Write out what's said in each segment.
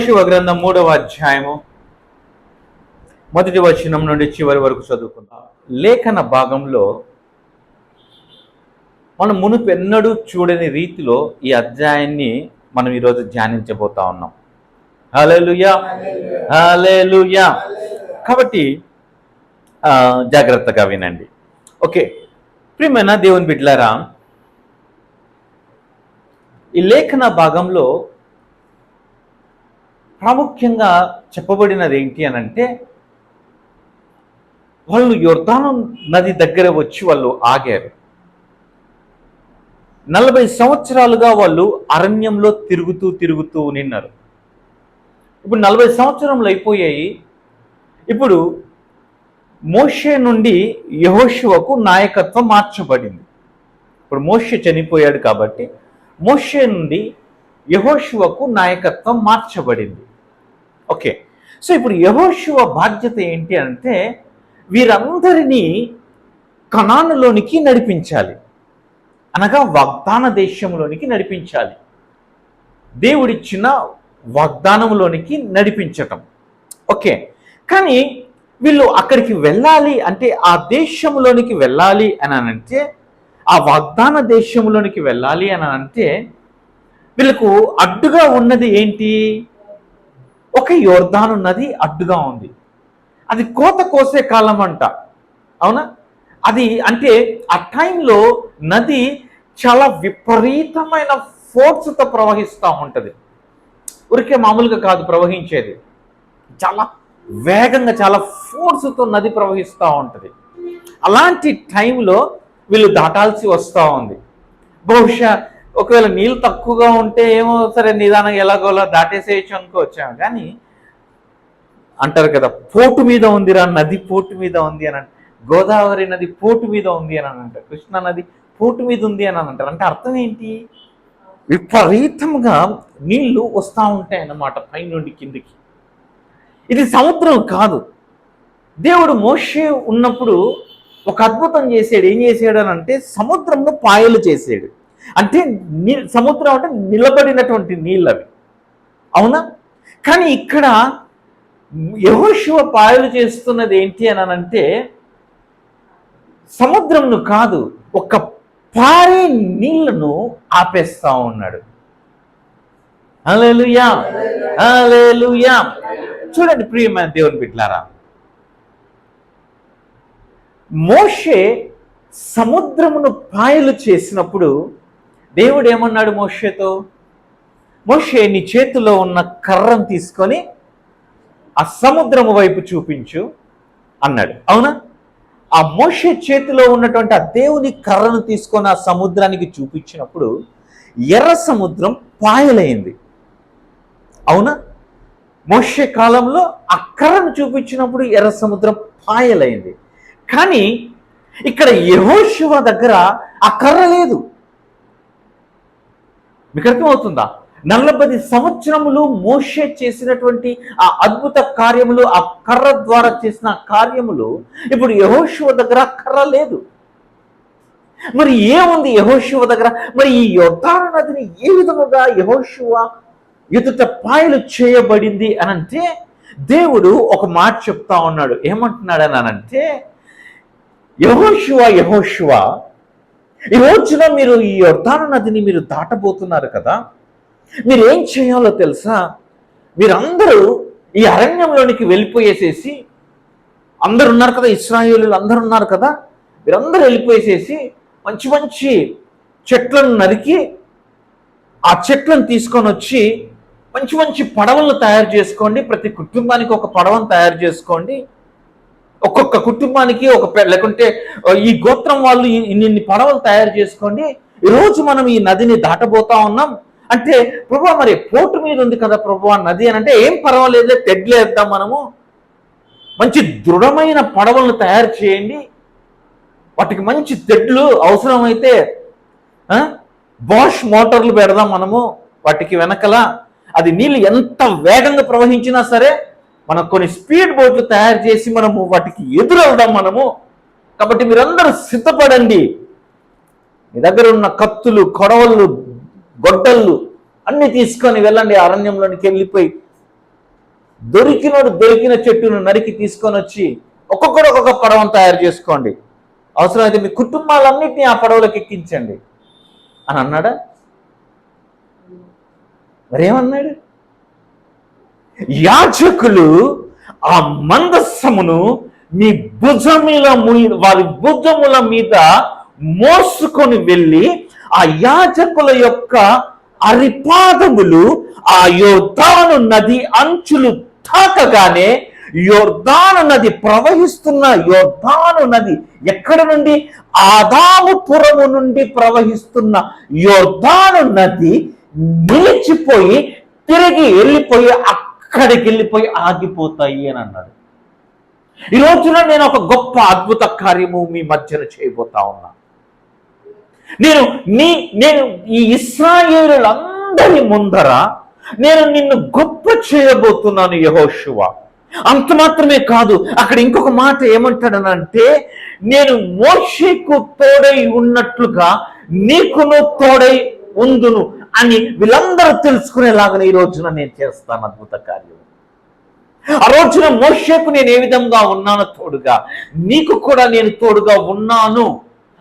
యెహోషువ గ్రంథం 3వ అధ్యాయము మొదటి వచనం నుండి చివరి వరకు చదువుకుందాం. లేఖన భాగంలో మనం మునుపు ఎన్నడూ చూడని రీతిలో ఈ అధ్యాయాన్ని మనం ఈరోజు ధ్యానించబోతా ఉన్నాం. హల్లెలూయా, హల్లెలూయా. కాబట్టి జాగ్రత్తగా వినండి. ఓకే, ప్రియమైన దేవుని బిడ్డలారా, ఈ లేఖన భాగంలో ప్రాముఖ్యంగా చెప్పబడినది ఏంటి అని అంటే, వాళ్ళు యొర్దాను నది దగ్గర వచ్చి వాళ్ళు ఆగారు. 40 సంవత్సరాలుగా వాళ్ళు అరణ్యంలో తిరుగుతూ నిన్నారు. ఇప్పుడు 40 సంవత్సరములు అయిపోయాయి. ఇప్పుడు మోషే నుండి యెహోషువకు నాయకత్వం మార్చబడింది. ఇప్పుడు మోషే చనిపోయాడు కాబట్టి మోషే నుండి యెహోషువకు నాయకత్వం మార్చబడింది. ఓకే, సో ఇప్పుడు యెహోషువ బాధ్యత ఏంటి అంటే, వీరందరినీ కనానులోనికి నడిపించాలి, అనగా వాగ్దాన దేశంలోనికి నడిపించాలి. దేవుడిచ్చిన వాగ్దానంలోనికి నడిపించటం. ఓకే, కానీ వీళ్ళు అక్కడికి వెళ్ళాలి అంటే, ఆ దేశంలోనికి వెళ్ళాలి అని అంటే, ఆ వాగ్దాన దేశంలోనికి వెళ్ళాలి అని అంటే వీళ్ళకు అడ్డుగా ఉన్నది ఏంటి? ఒక యొర్దాను నది అడ్డుగా ఉంది. అది కోత కోసే కాలం అంట, అవునా? అది అంటే ఆ టైంలో నది చాలా విపరీతమైన ఫోర్స్తో ప్రవహిస్తూ ఉంటుంది. ఊరికే మామూలుగా కాదు ప్రవహించేది, చాలా వేగంగా చాలా ఫోర్స్తో నది ప్రవహిస్తూ ఉంటుంది. అలాంటి టైంలో వీళ్ళు దాటాల్సి వస్తూ ఉంది. బహుశా ఒకవేళ నీళ్ళు తక్కువగా ఉంటే ఏమో సరే నిదానంగా ఎలాగోలా దాటేసేయచ్చు అనుకోవచ్చాము. కానీ అంటారు కదా, పోటు మీద ఉందిరా నది, పోటు మీద ఉంది అని అంటే, గోదావరి నది పోటు మీద ఉంది అని అంటారు, కృష్ణా నది పోటు మీద ఉంది అని అంటారు. అంటే అర్థం ఏంటి? విపరీతంగా నీళ్లు వస్తూ ఉంటాయి అన్నమాట పైనుండి కిందికి. ఇది సముద్రం కాదు. దేవుడు మోషే ఉన్నప్పుడు ఒక అద్భుతం చేసాడు. ఏం చేసాడు అని అంటే, సముద్రంలో పాయలు చేసాడు. అంటే సముద్రం అంటే నిలబడినటువంటి నీళ్ళు అవి, అవునా? కానీ ఇక్కడ యెహోషువ పాయలు చేస్తున్నది ఏంటి అని అంటే, సముద్రంను కాదు, ఒక పారే నీళ్లను ఆపేస్తా ఉన్నాడు. హల్లెలూయా, హల్లెలూయా. చూడండి ప్రియమైన దేవుని బిడ్డలారా, మోషే సముద్రమును పాయలు చేసినప్పుడు దేవుడు ఏమన్నాడు మోషేతో? మోషే, నీ చేతిలో ఉన్న కర్రను తీసుకొని ఆ సముద్రము వైపు చూపించు అన్నాడు, అవునా? ఆ మోషే చేతిలో ఉన్నటువంటి ఆ దేవుని కర్రను తీసుకొని ఆ సముద్రానికి చూపించినప్పుడు ఎర్ర సముద్రం పాయలైంది, అవునా? మోషే కాలంలో ఆ కర్రను చూపించినప్పుడు ఎర్ర సముద్రం పాయలైంది. కానీ ఇక్కడ యెహోషువ దగ్గర ఆ కర్ర లేదు. మీకు అర్థమవుతుందా? 40 సంవత్సరములు మోషే చేసినటువంటి ఆ అద్భుత కార్యములు, ఆ కర్ర ద్వారా చేసిన కార్యములు, ఇప్పుడు యెహోషువ దగ్గర కర్ర లేదు. మరి ఏముంది యెహోషువ దగ్గర? మరి ఈ యొర్దాను నదిని ఏ విధముగా యెహోషువ ఎదుట పాయలు చేయబడింది అని అంటే, దేవుడు ఒక మాట చెప్తా ఉన్నాడు. ఏమంటున్నాడు అని అంటే, యెహోషువ, ఈ రోజున మీరు ఈ యొర్దాను నదిని మీరు దాటబోతున్నారు కదా, మీరు ఏం చేయాలో తెలుసా? మీరందరూ ఈ అరణ్యంలోనికి వెళ్ళిపోయేసేసి, అందరు ఉన్నారు కదా, ఇశ్రాయేలీయులు అందరు ఉన్నారు కదా, మీరందరూ వెళ్ళిపోయేసేసి మంచి మంచి చెట్లను నరికి ఆ చెట్లను తీసుకొని వచ్చి మంచి మంచి పడవలను తయారు చేసుకోండి. ప్రతి కుటుంబానికి ఒక పడవను తయారు చేసుకోండి. ఒక్కొక్క కుటుంబానికి లేకుంటే ఈ గోత్రం వాళ్ళు ఇన్ని పడవలు తయారు చేసుకోండి. ఈరోజు మనం ఈ నదిని దాటబోతా ఉన్నాం అంటే, ప్రభువా మరి పోటు మీద ఉంది కదా ప్రభువా నది అని అంటే, ఏం పర్వాలేదు, తెడ్లేద్దాం, మనము మంచి దృఢమైన పడవలను తయారు చేయండి, వాటికి మంచి తెడ్లు అవసరమైతే బాష్ మోటార్లు పెడదాం మనము వాటికి వెనకల. అది నీళ్ళు ఎంత వేగంగా ప్రవహించినా సరే మనం కొన్ని స్పీడ్ బోట్లు తయారు చేసి మనము వాటికి ఎదురవుదాం మనము. కాబట్టి మీరందరూ సిద్ధపడండి. మీ దగ్గర ఉన్న కత్తులు, కొడవళ్ళు, గొడ్డళ్ళు అన్ని తీసుకొని వెళ్ళండి, అరణ్యంలోనికి వెళ్ళిపోయి దొరికిన చెట్టును నరికి తీసుకొని వచ్చి ఒక్కొక్కడు ఒక్కొక్క పడవను తయారు చేసుకోండి, అవసరమైతే మీ కుటుంబాలన్నింటినీ ఆ పడవలకు ఎక్కించండి అని అన్నాడా? మరేమన్నాడు? యాజకులు ఆ మందస్సమును మీ వారి భుజముల మీద మోసుకొని వెళ్ళి ఆ యాజకుల యొక్క అరిపాదములు ఆ యోర్దాను నది అంచులు తాకగానే యోర్దాను నది ప్రవహిస్తున్న యోర్దాను నది ఎక్కడ నుండి? ఆదాముపురము నుండి ప్రవహిస్తున్న యోర్దాను నది నిలిచిపోయి తిరిగి వెళ్ళిపోయి అక్కడికి వెళ్ళిపోయి ఆగిపోతాయి అని అన్నాడు. ఈ రోజున నేను ఒక గొప్ప అద్భుత కార్యము మీ మధ్యన చేయబోతా ఉన్నా. నేను ఈ ఇశ్రాయేలులందరి ముందర నేను నిన్ను గొప్ప చేయబోతున్నాను యెహోషువ. అంత మాత్రమే కాదు, అక్కడ ఇంకొక మాట ఏమంటాడనంటే, నేను మోషేకు తోడై ఉన్నట్లుగా నీకును తోడై ఉందును అని వీళ్ళందరూ తెలుసుకునేలాగా ఈ రోజున నేను చేస్తాను అద్భుత కార్యం. ఆ రోజున మోషేకు నేను ఏ విధంగా ఉన్నానో తోడుగా, నీకు కూడా నేను తోడుగా ఉన్నాను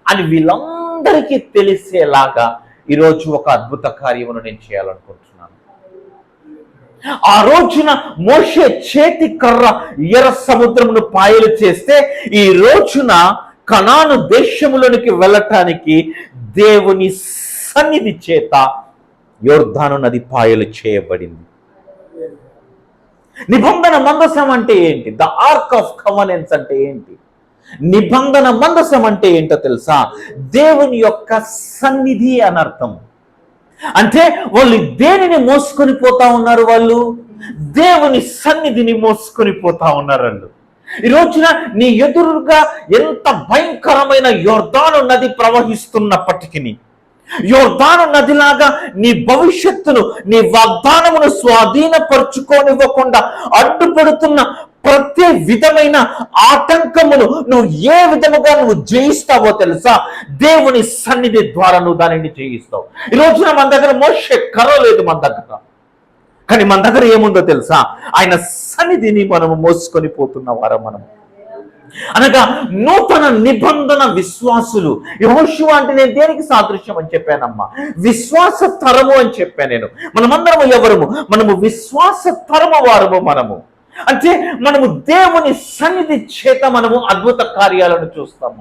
అని వీళ్ళందరికీ తెలిసేలాగా ఈరోజు ఒక అద్భుత కార్యమును నేను చేయాలనుకుంటున్నాను. ఆ రోజున మోషే చేతి కర్ర ఎర్ర సముద్రమును పాయలు చేస్తే, ఈ రోజున కనాను దేశములోనికి వెళ్ళటానికి దేవుని సన్నిధి చేత యోర్దాను నది పాయలు చేయబడింది. నిబంధన మందసం అంటే ఏంటి? ద ఆర్క్ ఆఫ్ కవెనెన్స్ అంటే ఏంటి? నిబంధన మందసం అంటే ఏంటో తెలుసా? దేవుని యొక్క సన్నిధి అని అర్థం. అంటే వాళ్ళు దేనిని మోసుకొని పోతా ఉన్నారు? వాళ్ళు దేవుని సన్నిధిని మోసుకొని పోతా ఉన్నారు. వాళ్ళు ఈ రోజున నీ ఎదురుగా ఎంత భయంకరమైన యోర్దాను నది ప్రవహిస్తున్నప్పటికీ, యోర్దాను నదిలాగా నీ భవిష్యత్తును, నీ వాగ్దానమును స్వాధీనపరుచుకోనివ్వకుండా అడ్డుపడుతున్న ప్రతి విధమైన ఆటంకమును నువ్వు ఏ విధముగా నువ్వు జయిస్తావో తెలుసా? దేవుని సన్నిధి ద్వారా నువ్వు దానిని జయిస్తావు. ఈ రోజున మన దగ్గర మోషే కర్ర లేదు మన దగ్గర, కానీ మన దగ్గర ఏముందో తెలుసా? ఆయన సన్నిధిని మనము మోసుకొని పోతున్న వారం మనము. అనగా నూతన నిబంధన విశ్వాసులు. యెహోషువ అంటే నేను దేనికి సాదృశ్యం అని చెప్పానమ్మా? విశ్వాస తరము అని చెప్పాను నేను. మనమందరము ఎవరము? మనము విశ్వాస తరము వారము. మనము అంటే మనము దేవుని సన్నిధి చేత మనము అద్భుత కార్యాలను చూస్తాం.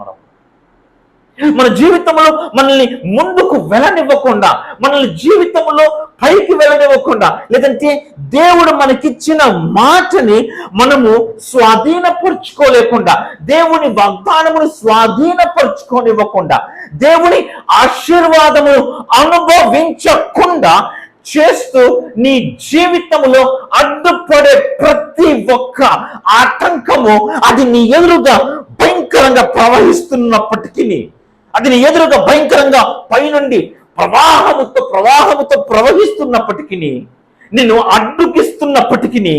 మన జీవితంలో మనల్ని ముందుకు వెళ్ళనివ్వకుండా, మనల్ని జీవితంలో పైకి వెళ్ళనివ్వకుండా, లేదంటే దేవుడు మనకిచ్చిన మాటని మనము స్వాధీనపరుచుకోలేకుండా, దేవుని వాగ్దానమును స్వాధీనపరుచుకోనివ్వకుండా, దేవుని ఆశీర్వాదమును అనుభవించకుండా చేస్తూ నీ జీవితంలో అడ్డుపడే ప్రతి ఒక్క ఆటంకము అది నీ ఎదురుగా భయంకరంగా ప్రవహిస్తున్నప్పటికీ, అది నీ ఎదురుగా భయంకరంగా పైనుండి ప్రవాహముతో ప్రవహిస్తున్నప్పటికీ, నిన్ను అడ్డుకిస్తున్నప్పటికీ,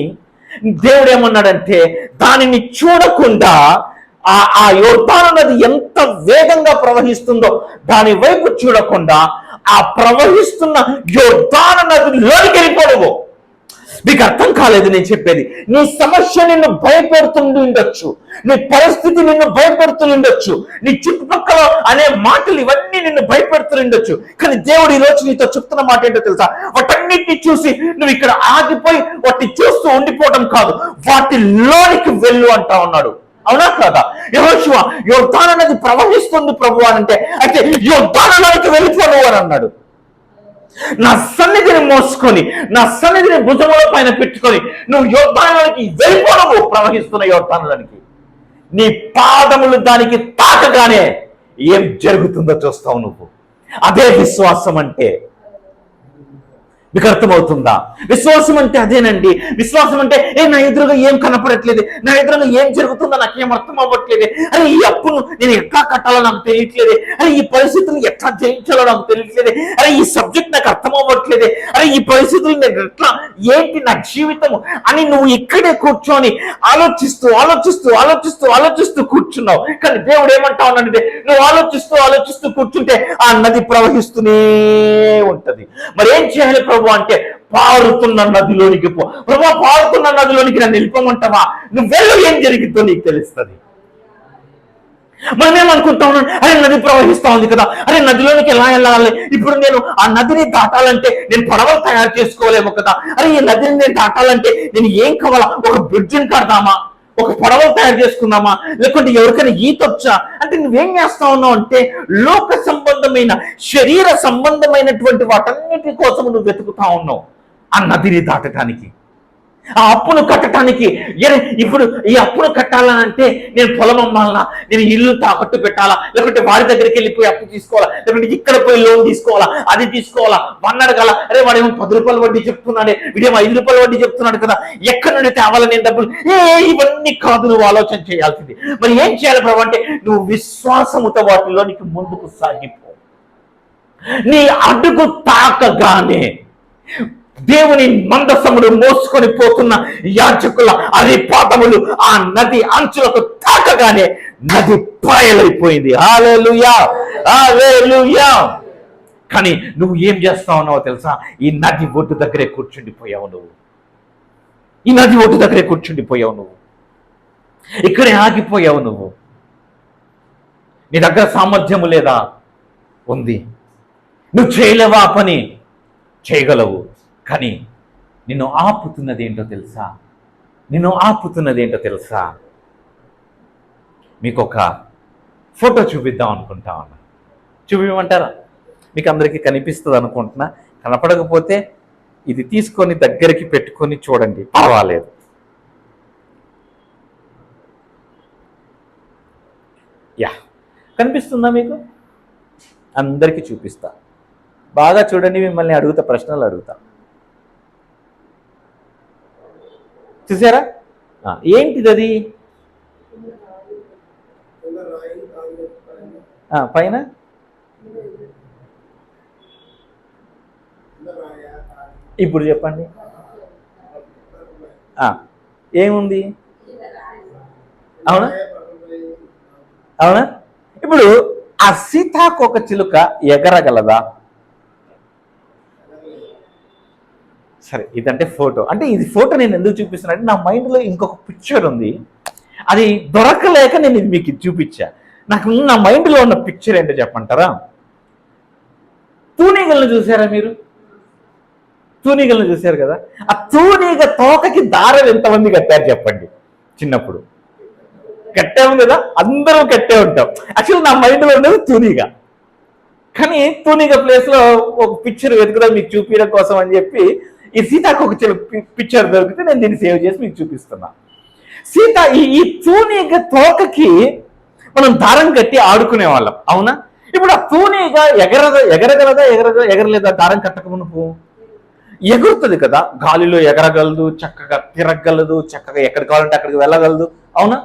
దేవుడు ఏమన్నాడంటే దానిని చూడకుండా ఆ యోర్దాను నది ఎంత వేగంగా ప్రవహిస్తుందో దాని వైపు చూడకుండా ఆ ప్రవహిస్తున్న యోర్దాను నదిలోకి వెళ్ళిపోవడము. మీకు అర్థం కాలేదు నేను చెప్పేది. నీ సమస్య నిన్ను భయపెడుతుండి ఉండొచ్చు, నీ పరిస్థితి నిన్ను భయపెడుతుండొచ్చు, నీ చుట్టుపక్కల అనే మాటలు ఇవన్నీ నిన్ను భయపెడుతుండొచ్చు. కానీ దేవుడు ఈ రోజు నీతో చెప్తున్న మాట ఏంటో తెలుసా? వాటన్నిటిని చూసి నువ్వు ఇక్కడ ఆగిపోయి వాటిని చూస్తూ ఉండిపోవడం కాదు, వాటిలోనికి వెళ్ళు అంటా ఉన్నాడు. అవునా కాదా? యెహోషువ యోర్దాను నది ప్రవహిస్తుంది ప్రభు అని అంటే, అయితే యోర్దానులోకి వెళ్ళిపోను అని అన్నాడు. నా సన్నిధిని మోసుకొని, నా సన్నిధిని భుజముల పైన పెట్టుకొని నువ్వు యోర్దానులోకి వెళ్ళిపోను. ప్రవహిస్తున్న యోర్దానులోనికి నీ పాదములు దానికి తాకగానే ఏం జరుగుతుందో చూస్తావు నువ్వు. అదే విశ్వాసం అంటే. మీకు అర్థమవుతుందా? విశ్వాసం అంటే అదేనండి. విశ్వాసం అంటే నా ఎదురుగా ఏం కనపడట్లేదు, నా ఎదురుగా ఏం జరుగుతుందో నాకేం అర్థం అవ్వట్లేదు, అరే ఈ అప్పును నేను ఎట్లా కట్టాలో నాకు తెలియట్లేదు, అరే ఈ పరిస్థితులు ఎట్లా జయించాలో నాకు తెలియట్లేదు, అరే ఈ సబ్జెక్ట్ నాకు అర్థం అవ్వట్లేదు, అరే ఈ పరిస్థితులు నేను ఎట్లా, ఏంటి నా జీవితము అని నువ్వు ఇక్కడే కూర్చొని ఆలోచిస్తూ ఆలోచిస్తూ ఆలోచిస్తూ ఆలోచిస్తూ కూర్చున్నావు. కానీ దేవుడు ఏమంటా ఉన్నాడంటే, నువ్వు ఆలోచిస్తూ ఆలోచిస్తూ కూర్చుంటే ఆ నది ప్రవహిస్తూనే ఉంటది. మరి ఏం చేయాలి ప్రభు ప్రభు అంటే పారుతున్న నదిలోనికి పో. ప్రభు పారుతున్న నదిలోనికి నన్ను వెళ్ళిపోమంటావా? నువ్వు వెళ్ళు, ఏం జరిగిద్దో నీకు తెలుస్తుంది. మనమేమనుకుంటా ఉన్నాను, అరే నది ప్రవహిస్తా ఉంది కదా, అరే నదిలోనికి ఎలా వెళ్ళాలి, ఇప్పుడు నేను ఆ నదిని దాటాలంటే నేను పడవలు తయారు చేసుకోలేము కదా, అరే ఈ నదిని నేను దాటాలంటే నేను ఏం కావాలా, ఒక బ్రిడ్జిని కడదామా, ఒక పడవలు తయారు చేసుకుందామా, లేకుంటే ఎవరికైనా ఈత వచ్చా అంటే నువ్వేం చేస్తా ఉన్నావు అంటే లోక సంబంధమైన శరీర సంబంధమైనటువంటి వాటన్నిటి కోసం నువ్వు వెతుకుతా ఉన్నావు ఆ నదిని దాటడానికి, ఆ అప్పును కట్టడానికి. ఇప్పుడు ఈ అప్పును కట్టాలనంటే నేను పొలం అమ్మాలనా, నేను ఇల్లు తాకట్టు పెట్టాలా, లేకుంటే వాడి దగ్గరికి వెళ్ళిపోయి అప్పు తీసుకోవాలా, లేకుంటే ఇక్కడ పోయి లోన్ తీసుకోవాలా, అది తీసుకోవాలా, వన్ అడగాల, అరే వాడేమో 10 రూపాయల వడ్డీ చెప్తున్నాడే, వీడేమో 5 రూపాయల వడ్డీ చెప్తున్నాడు కదా, ఎక్కడి నుండి తేవాలా నేను డబ్బులు, ఇవన్నీ కాదు నువ్వు ఆలోచన చేయాల్సింది. మరి ఏం చేయాలి ప్రభు అంటే నువ్వు విశ్వాసముతో వాటిలో నీకు ముందుకు సాగిపో. నీ అడుగు తాకగానే దేవుని మందసములు మోసుకొని పోతున్న యాజకుల అరి పాదములు ఆ నది అంచులకు తాకగానే నది పాయలైపోయింది. హల్లెలూయా, హల్లెలూయా. కానీ నువ్వు ఏం చేస్తా ఉన్నావో తెలుసా? ఈ నది ఒడ్డు దగ్గరే కూర్చుండిపోయావు నువ్వు, ఈ నది ఒడ్డు దగ్గరే కూర్చుండిపోయావు నువ్వు, ఇక్కడే ఆగిపోయావు నువ్వు. నీ దగ్గర సామర్థ్యము లేదా? ఉంది. నువ్వు చేయలేవా పని? చేయగలవు. కానీ నిన్ను ఆపుతున్నది ఏంటో తెలుసా? నిన్ను ఆపుతున్నది ఏంటో తెలుసా? మీకు ఒక ఫోటో చూపిద్దాం అనుకుంటా ఉన్నా. చూపించమంటారా? మీకు అందరికీ కనిపిస్తుంది అనుకుంటున్నా. కనపడకపోతే ఇది తీసుకొని దగ్గరికి పెట్టుకొని చూడండి, పర్వాలేదు. యా, కనిపిస్తుందా మీకు? అందరికీ చూపిస్తా, బాగా చూడండి. మిమ్మల్ని అడుగుతా, ప్రశ్నలు అడుగుతా. చూసారా? ఏంటిది అది? పైన ఇప్పుడు చెప్పండి, ఏముంది? అవునా? అవునా? ఇప్పుడు ఆ సీతాకోక చిలుక ఎగరగలదా? సరే, ఇదంటే ఫోటో. అంటే ఇది ఫోటో నేను ఎందుకు చూపిస్తున్నా అంటే నా మైండ్లో ఇంకొక పిక్చర్ ఉంది, అది దొరకలేక నేను ఇది మీకు చూపించా. నాకు నా మైండ్లో ఉన్న పిక్చర్ ఏంటో చెప్పంటారా? తూనీగలను చూసారా మీరు? తూనీగలను చూశారు కదా? ఆ తూనీగ తోకకి దారం ఎంతమంది కట్టారు చెప్పండి? చిన్నప్పుడు కట్టాము కదా, అందరూ కట్టే ఉంటాం. యాక్చువల్ నా మైండ్లో ఉన్నది తూనీగ. కానీ తూనీగ ప్లేస్లో ఒక పిక్చర్ వెతుకుదా మీకు చూపించడం కోసం అని చెప్పి ఈ సీతాకోక పిక్చర్ దొరికితే నేను దీన్ని సేవ్ చేసి మీకు చూపిస్తున్నా. ఈ తూనీగ తోకకి మనం దారం కట్టి ఆడుకునే వాళ్ళం, అవునా? ఇప్పుడు ఆ తూనీగ ఎగరగలదా? ఎగరలేదా? దారం కట్టక మునుపు ఎగురుతుంది కదా, గాలిలో ఎగరగలదు, చక్కగా తిరగలదు, చక్కగా ఎక్కడికి కావాలంటే అక్కడికి వెళ్ళగలదు, అవునా?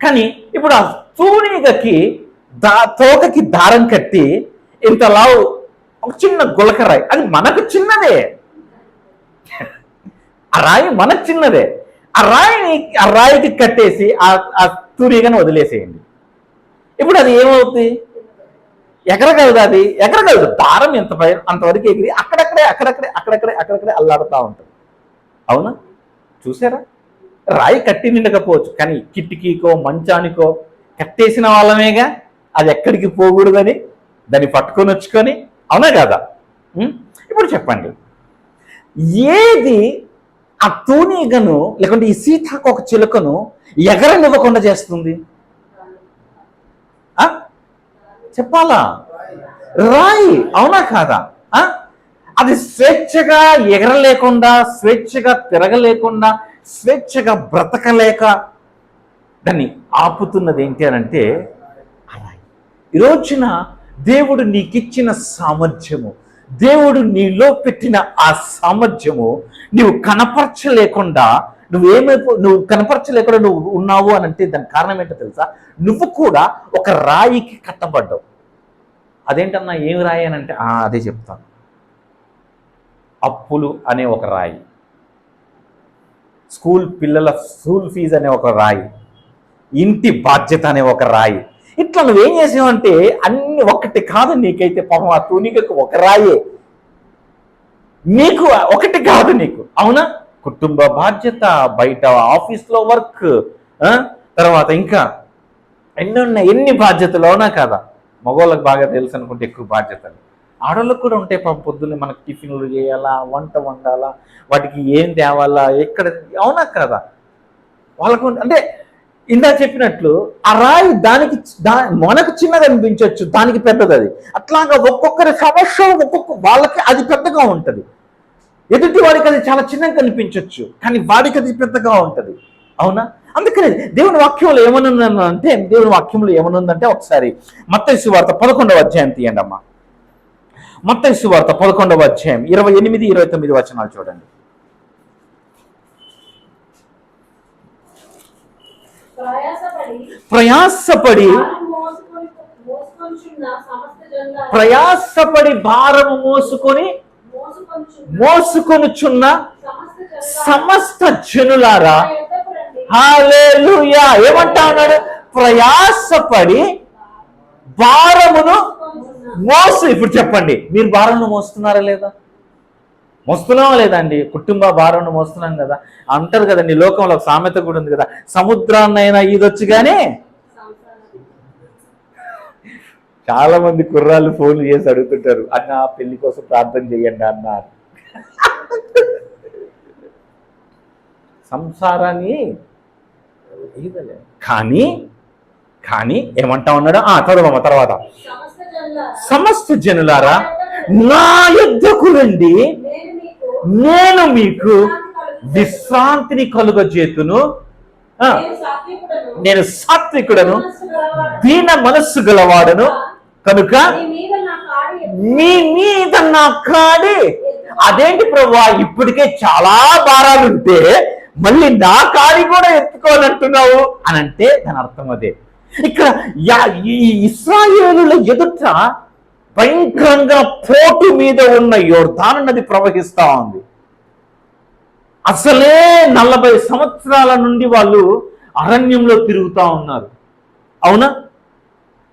కానీ ఇప్పుడు ఆ తూనీగకి తోకకి దారం కట్టి ఇంతలా ఒక చిన్న గులకరాయి, అది మనకు చిన్నదే, ఆ రాయి మనకు చిన్నదే, ఆ రాయికి కట్టేసి ఆ తూనీగను వదిలేసేయండి. ఇప్పుడు అది ఏమవుతుంది? ఎగరగలదు. అది ఎగరగలదు. దారం ఎంత పై అంతవరకు ఎగిరి అక్కడక్కడే అల్లాడుతూ ఉంటుంది, అవునా? చూసారా? రాయి కట్టి నిండకపోవచ్చు, కానీ కిటికీకో మంచానికో కట్టేసిన వాళ్ళమేగా, అది ఎక్కడికి పోకూడదని దాన్ని పట్టుకొని వచ్చుకొని, అవునా కదా? ఇప్పుడు చెప్పండి, ఏది ఆ తూనీగను లేకుంటే ఈ సీతాకోక చిలుకను ఎగరనివ్వకుండా చేస్తుంది? చెప్పాలా? రాయి, అవునా కాదా? అది స్వేచ్ఛగా ఎగరలేకుండా, స్వేచ్ఛగా తిరగలేకుండా, స్వేచ్ఛగా బ్రతకలేక దాన్ని ఆపుతున్నది ఏంటి అని అంటే రాయి. ఈ రోజున దేవుడు నీకిచ్చిన సామర్థ్యము, దేవుడు నీలో పెట్టిన ఆ సామర్థ్యము నువ్వు కనపరచలేకుండా నువ్వు కనపరచలేకుండా నువ్వు ఉన్నావు అని అంటే దానికి కారణం ఏంటో తెలుసా? నువ్వు కూడా ఒక రాయికి కట్టబడ్డావు. అదేంటన్నా ఏమి రాయి అని అంటే అదే చెప్తాను. అప్పులు అనే ఒక రాయి, పిల్లల స్కూల్ ఫీజు అనే ఒక రాయి, ఇంటి బాధ్యత అనే ఒక రాయి. ఇట్లా నువ్వేం చేసావంటే అన్ని ఒక్కటి కాదు నీకైతే పాపం ఆ తూనికకు ఒక రాయే. నీకు ఒకటి కాదు నీకు, అవునా? కుటుంబ బాధ్యత, బయట ఆఫీస్లో వర్క్, తర్వాత ఇంకా ఎన్ని ఉన్నాయి, ఎన్ని బాధ్యతలు, అవునా కదా? మగవాళ్ళకి బాగా తెలుసు అనుకుంటే ఎక్కువ బాధ్యతలు. ఆడవాళ్ళకు కూడా ఉంటాయి. పొద్దున్నే మనకు టిఫిన్లు చేయాలా, వంట వండాలా, వాటికి ఏం తేవాలా, ఎక్కడ, అవునా కదా? వాళ్ళకు అంటే ఇందా చెప్పినట్లు ఆ రాయి దానికి మనకు చిన్నది అనిపించవచ్చు, దానికి పెద్దది. అది అట్లాగా ఒక్కొక్కరి సమస్య వాళ్ళకి అది పెద్దగా ఉంటుంది. ఎదుటి వాడికి అది చాలా చిన్నగా కనిపించవచ్చు, కానీ వాడికి అది పెద్దగా ఉంటుంది, అవునా? అందుకని దేవుని వాక్యంలో ఏమనుందంటే, ఒకసారి మత్తయి సువార్త 11వ అధ్యాయం తీయండి అమ్మా. మత్తయి సువార్త 11వ అధ్యాయం 28, 29 వచనాలు చూడండి. ప్రయాసపడి భారము మోసుకొనుచున్న సమస్త జనులారా, హల్లెలూయా. ఏమంటా ఉన్నాడు? ప్రయాసపడి భారమును ఇప్పుడు చెప్పండి, మీరు భారమును మోస్తున్నారా లేదా? మోస్తున్నావా లేదా అండి? కుటుంబ భారంను మోస్తున్నాం కదా. అంటారు కదండి, లోకంలో ఒక సామెత కూడా ఉంది కదా, సముద్రాన్నైనా ఈదొచ్చు కానీ. చాలా మంది కుర్రాళ్ళు ఫోన్లు చేసి అడుగుతుంటారు, అన్న పెళ్లి కోసం ప్రార్థన చేయండి అన్నారు. సంసారాన్ని కానీ కానీ ఏమంటా ఉన్నాడు? చదవమ్మ తర్వాత. సమస్త జనులారా నా యొద్దకు రండి, నేను మీకు విశ్రాంతిని కలుగజేతును. నేను సాత్వికుడను, దీన మనస్సు గలవాడను కనుక మీ మీద నా కాడి. అదేంటి ప్రభువా, ఇప్పటికే చాలా భారాలుంటే మళ్ళీ నా కాడి కూడా ఎత్తుకోవాలంటున్నావు అని అంటే దాని అర్థం అదే. ఇక్కడ ఈ ఇశ్రాయేలుల ఎదుట భయంకరంగా పోటు మీద ఉన్న యోర్దాను నది ప్రవహిస్తా ఉంది. అసలే 40 సంవత్సరాల నుండి వాళ్ళు అరణ్యంలో తిరుగుతూ ఉన్నారు, అవునా?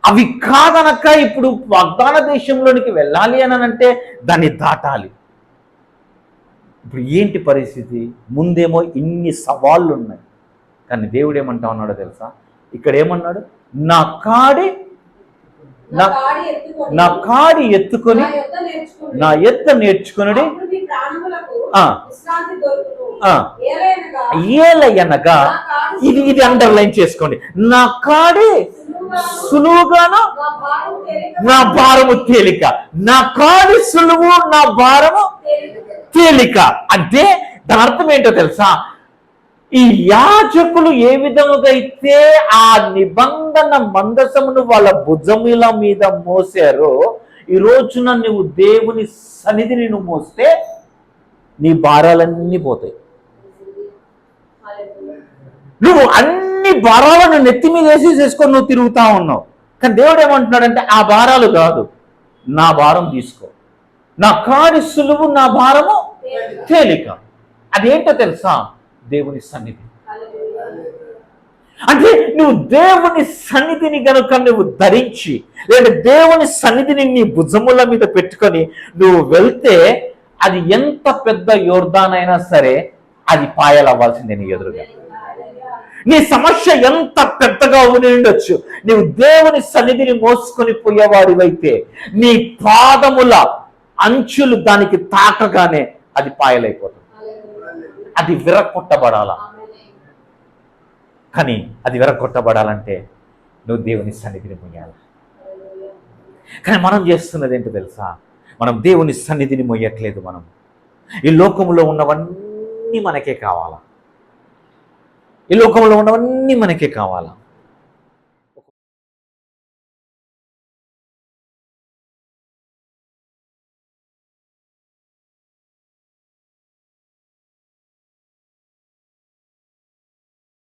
అవి కాదనక ఇప్పుడు వాగ్దాన దేశంలోనికి వెళ్ళాలి అని అంటే దాన్ని దాటాలి. ఇప్పుడు ఏంటి పరిస్థితి? ముందేమో ఇన్ని సవాళ్ళు ఉన్నాయి, కానీ దేవుడు ఏమంటా ఉన్నాడో తెలుసా? ఇక్కడ ఏమన్నాడు? నా కాడి ఎత్తుకొని నా ఎత్త నేర్చుకుని ఏలయనగా, ఇది అండర్లైన్ చేసుకోండి, నా కాడి సులువుగాను నా భారము తేలిక. నా కాడి సులువు, నా భారము తేలిక అంటే దాని అర్థం ఏంటో తెలుసా? ఈ యాజకులు ఏ విధముగా అయితే ఆ నిబంధన మందసమును వాళ్ళ భుజముల మీద మోసారో, ఈ రోజున నువ్వు దేవుని సన్నిధిని నువ్వు మోస్తే నీ భారాలన్నీ పోతాయి. నువ్వు అన్ని భారాలను నెత్తి మీద వేసేసుకొని నువ్వు తిరుగుతా ఉన్నావు, కానీ దేవుడు ఏమంటున్నాడంటే ఆ భారాలు కాదు, నా భారం తీసుకో, నా కాడి సులువు, నా భారము తేలిక. అదేంటో తెలుసా? దేవుని సన్నిధి. అంటే నువ్వు దేవుని సన్నిధిని గనుక నువ్వు ధరించి, లేదా దేవుని సన్నిధిని నీ భుజముల మీద పెట్టుకొని నువ్వు వెళ్తే, అది ఎంత పెద్ద యోర్దానైనా సరే అది పాయలవ్వాల్సిందే నీ ఎదురుగా. నీ సమస్య ఎంత పెద్దగా ఉండొచ్చు, నీవు దేవుని సన్నిధిని మోసుకొని పోయేవాడివైతే నీ పాదముల అంచులు దానికి తాకగానే అది పాయలైపోతుంది. అది విరగొట్టబడాలా. కానీ అది విరగొట్టబడాలంటే నువ్వు దేవుని సన్నిధిని మొయ్యాలి. కానీ మనం చేస్తున్నది ఏంటో తెలుసా? మనం దేవుని సన్నిధిని మొయ్యట్లేదు. మనం ఈ లోకంలో ఉన్నవన్నీ మనకే కావాలా, ఈ లోకంలో ఉన్నవన్నీ మనకే కావాలా.